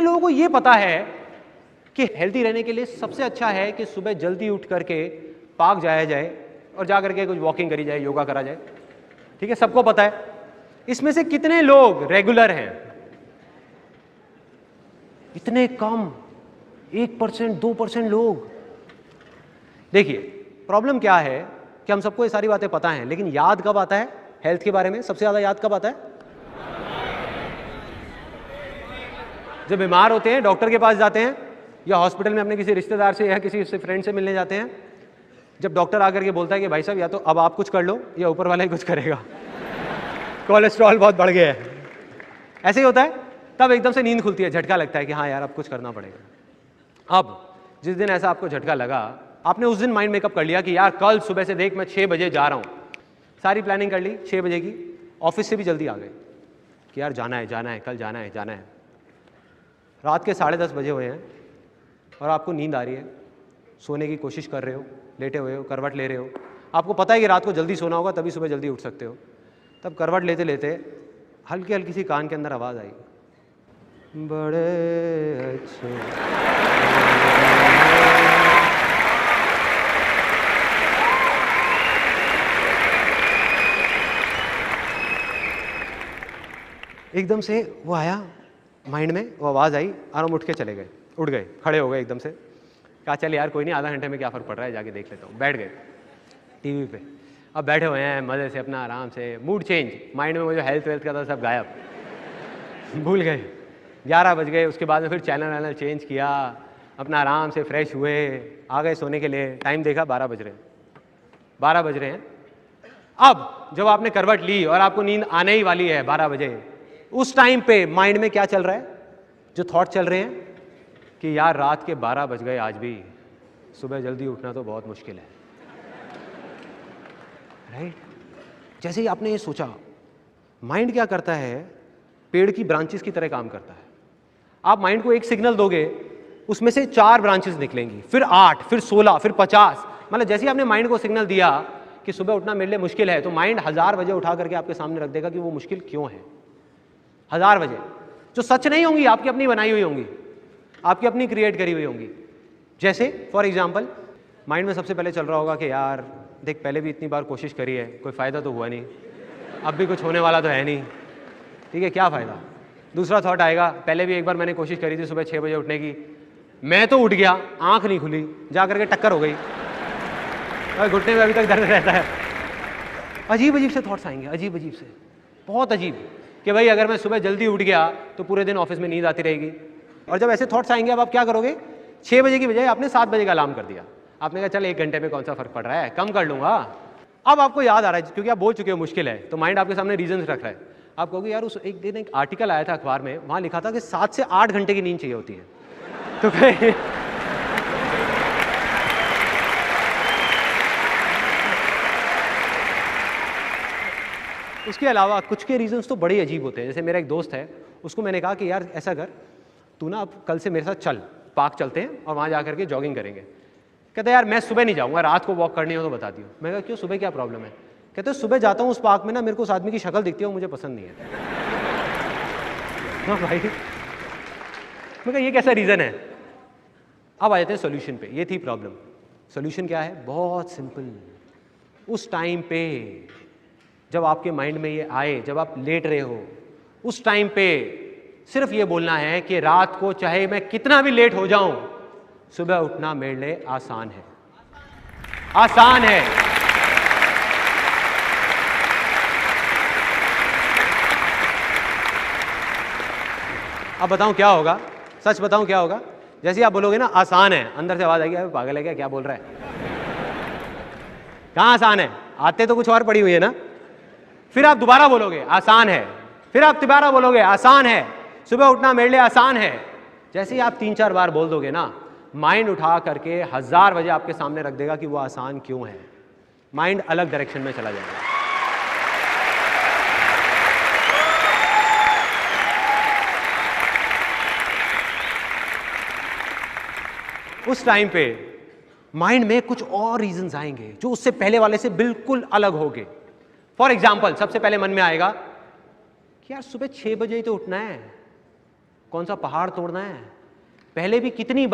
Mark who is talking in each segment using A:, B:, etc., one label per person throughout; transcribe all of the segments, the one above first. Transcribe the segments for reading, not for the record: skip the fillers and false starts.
A: लोगों को ये पता है कि हेल्दी रहने के लिए सबसे अच्छा है कि सुबह जल्दी उठ करके पार्क जाया जाए और जा करके कुछ वॉकिंग करी जाए, योगा करा जाए? ठीक है, सबको पता है। इसमें से कितने लोग रेगुलर हैं? इतने कम, 1%, 2% लोग। देखिए प्रॉब्लम क्या है कि हम सबको ये सारी बातें पता हैं, लेकिन याद कब आता है हेल्थ के बारे में? सबसे ज्यादा याद कब आता है? जब बीमार होते हैं, डॉक्टर के पास जाते हैं, या हॉस्पिटल में अपने किसी रिश्तेदार से या किसी फ्रेंड से मिलने जाते हैं। जब डॉक्टर आकर के बोलता है कि भाई साहब या तो अब आप कुछ कर लो या ऊपर वाला ही कुछ करेगा, कोलेस्ट्रॉल बहुत बढ़ गया है, ऐसे ही होता है, तब एकदम से नींद खुलती है, झटका लगता है कि हाँ यार अब कुछ करना पड़ेगा। अब जिस दिन ऐसा आपको झटका लगा, आपने उस दिन माइंड मेकअप कर लिया कि यार कल सुबह से देख मैं 6 बजे जा रहा हूँ, सारी प्लानिंग कर ली 6 बजे की, ऑफिस से भी जल्दी आ गए कि यार जाना है, कल जाना है। रात के 10:30 बजे हुए हैं और आपको नींद आ रही है, सोने की कोशिश कर रहे हो, लेटे हुए हो, करवट ले रहे हो, आपको पता है कि रात को जल्दी सोना होगा तभी सुबह जल्दी उठ सकते हो। तब करवट लेते लेते हल्की हल्की सी कान के अंदर आवाज़ आई, बड़े अच्छे। एकदम से वो आया माइंड में, वो आवाज़ आई और हम उठ के चले गए, उठ गए, खड़े हो गए एकदम से। कहा चल यार कोई नहीं, आधा घंटे में क्या फ़र्क पड़ रहा है, जाके देख लेता हूँ। बैठ गए टीवी पे, अब बैठे हुए हैं मज़े से अपना, आराम से। मूड चेंज, माइंड में वो जो हेल्थ वेल्थ का था सब गायब, भूल गए। 11 बज गए, उसके बाद में फिर चैनल चेंज किया, अपना आराम से फ्रेश हुए, आ गए सोने के लिए। टाइम देखा 12 बज रहे हैं। अब जब आपने करवट ली और आपको नींद आने ही वाली है 12 बजे, उस टाइम पे माइंड में क्या चल रहा है? जो थॉट चल रहे हैं कि यार रात के 12 बज गए आज भी, सुबह जल्दी उठना तो बहुत मुश्किल है, राइट? जैसे ही आपने ये सोचा, माइंड क्या करता है? पेड़ की ब्रांचेस की तरह काम करता है। आप माइंड को एक सिग्नल दोगे, उसमें से 4 ब्रांचेस निकलेंगी, फिर 8, फिर 16, फिर 50। मतलब जैसे ही आपने माइंड को सिग्नल दिया कि सुबह उठना मेरे लिए मुश्किल है, तो माइंड 1000 वजह उठा करके आपके सामने रख देगा कि वो मुश्किल क्यों है। 1000 वजह जो सच नहीं होंगी, आपकी अपनी बनाई हुई होंगी, आपकी अपनी क्रिएट करी हुई होंगी। जैसे फॉर एग्जाम्पल माइंड में सबसे पहले चल रहा होगा कि यार देख पहले भी इतनी बार कोशिश करी है, कोई फ़ायदा तो हुआ नहीं, अब भी कुछ होने वाला तो है नहीं, ठीक है क्या फ़ायदा। दूसरा थॉट आएगा, पहले भी एक बार मैंने कोशिश करी थी सुबह 6 बजे उठने की, मैं तो उठ गया, आँख नहीं खुली, जा करके टक्कर हो गई और घुटने में अभी तक दर्द रहता है। अजीब अजीब से थॉट्स आएंगे, अजीब अजीब से, बहुत अजीब, कि भाई अगर मैं सुबह जल्दी उठ गया तो पूरे दिन ऑफिस में नींद आती रहेगी। और जब ऐसे थॉट्स आएंगे, अब आप क्या करोगे? 6 बजे की बजाय आपने 7 बजे का अलार्म कर दिया। आपने कहा चल 1 घंटे में कौन सा फर्क पड़ रहा है, कम कर लूंगा। अब आपको याद आ रहा है क्योंकि आप बोल चुके हो मुश्किल है, तो माइंड आपके सामने रीजंस रख रहा है। आप कहोगे यार उस एक दिन एक आर्टिकल आया था अखबार में, वहां लिखा था कि 7 से 8 घंटे की नींद चाहिए होती है। तो उसके अलावा कुछ के रीजंस तो बड़े अजीब होते हैं। जैसे मेरा एक दोस्त है, उसको मैंने कहा कि यार ऐसा कर, तू ना अब कल से मेरे साथ चल, पार्क चलते हैं और वहाँ जा करके जॉगिंग करेंगे। कहते यार मैं सुबह नहीं जाऊँगा, रात को वॉक करनी हो तो बता दियो। मैं कहा क्यों, सुबह क्या प्रॉब्लम है? कहते सुबह जाता हूँ उस पार्क में ना, मेरे को उस आदमी की शक्ल दिखती है, वो मुझे पसंद नहीं है। हाँ भाई, मैं कहा ये कैसा रीज़न है? अब आ जाते हैं सोल्यूशन पे। ये थी प्रॉब्लम, सोल्यूशन क्या है? बहुत सिंपल। उस टाइम पे जब आपके माइंड में ये आए, जब आप लेट रहे हो, उस टाइम पे सिर्फ ये बोलना है कि रात को चाहे मैं कितना भी लेट हो जाऊं, सुबह उठना मेरे लिए आसान है, आसान है। अब बताऊं क्या होगा? सच बताऊं क्या होगा? जैसे ही आप बोलोगे ना आसान है, अंदर से आवाज आएगी अरे पागल है क्या बोल रहा है? कहां आसान है? आते तो कुछ और पड़ी हुई है ना। फिर आप दोबारा बोलोगे आसान है, फिर आप दोबारा बोलोगे आसान है, सुबह उठना मेरे लिए आसान है। जैसे ही आप 3-4 बार बोल दोगे ना, माइंड उठा करके 1000 वजह आपके सामने रख देगा कि वो आसान क्यों है। माइंड अलग डायरेक्शन में चला जाएगा। उस टाइम पे माइंड में कुछ और रीजंस आएंगे जो उससे पहले वाले से बिल्कुल अलग होंगे। फॉर एग्जाम्पल सबसे पहले मन में आएगा कि यार सुबह 6 बजे ही तो उठना है, कौन सा पहाड़ तोड़ना है। पहले भी कितनी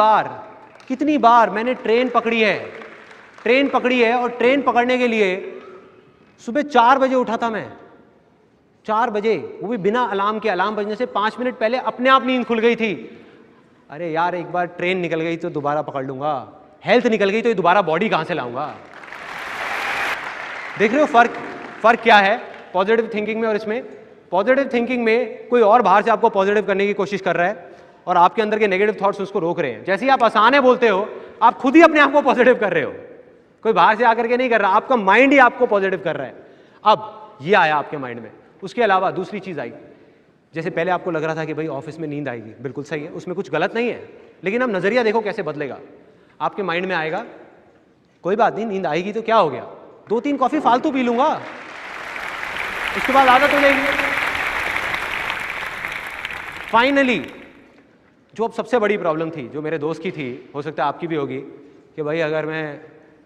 A: बार मैंने ट्रेन पकड़ी है और ट्रेन पकड़ने के लिए सुबह 4 बजे उठा था मैं, 4 बजे, वो भी बिना अलार्म के। अलार्म बजने से 5 मिनट पहले अपने आप नींद खुल गई थी। अरे यार, एक बार ट्रेन निकल गई तो दोबारा पकड़ लूंगा, हेल्थ निकल गई तो दोबारा बॉडी कहां से लाऊंगा। देख रहे हो फर्क क्या है पॉजिटिव थिंकिंग में और इसमें। पॉजिटिव थिंकिंग में कोई और बाहर से आपको पॉजिटिव करने की कोशिश कर रहा है और आपके अंदर के नेगेटिव थॉट्स उसको रोक रहे हैं। जैसे ही आप आसान है बोलते हो, आप खुद ही अपने आप को पॉजिटिव कर रहे हो, कोई बाहर से आकर के नहीं कर रहा, आपका माइंड ही आपको पॉजिटिव कर रहा है। अब ये आया आपके माइंड में। उसके अलावा दूसरी चीज आई, जैसे पहले आपको लग रहा था कि भाई ऑफिस में नींद आएगी, बिल्कुल सही है, उसमें कुछ गलत नहीं है, लेकिन अब नजरिया देखो कैसे बदलेगा। आपके माइंड में आएगा कोई बात नहीं, नींद आएगी तो क्या हो गया, 2-3 कॉफी फालतू पी लूंगा, उसके बाद आदत हो जाएगी। फाइनली जो अब सबसे बड़ी प्रॉब्लम थी, जो मेरे दोस्त की थी, हो सकता है आपकी भी होगी, कि भाई अगर मैं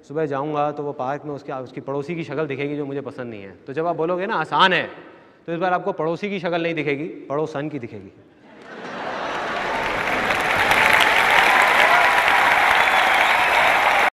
A: सुबह जाऊंगा तो वो पार्क में उसकी पड़ोसी की शक्ल दिखेगी जो मुझे पसंद नहीं है। तो जब आप बोलोगे ना आसान है, तो इस बार आपको पड़ोसी की शक्ल नहीं दिखेगी, पड़ोसन की दिखेगी।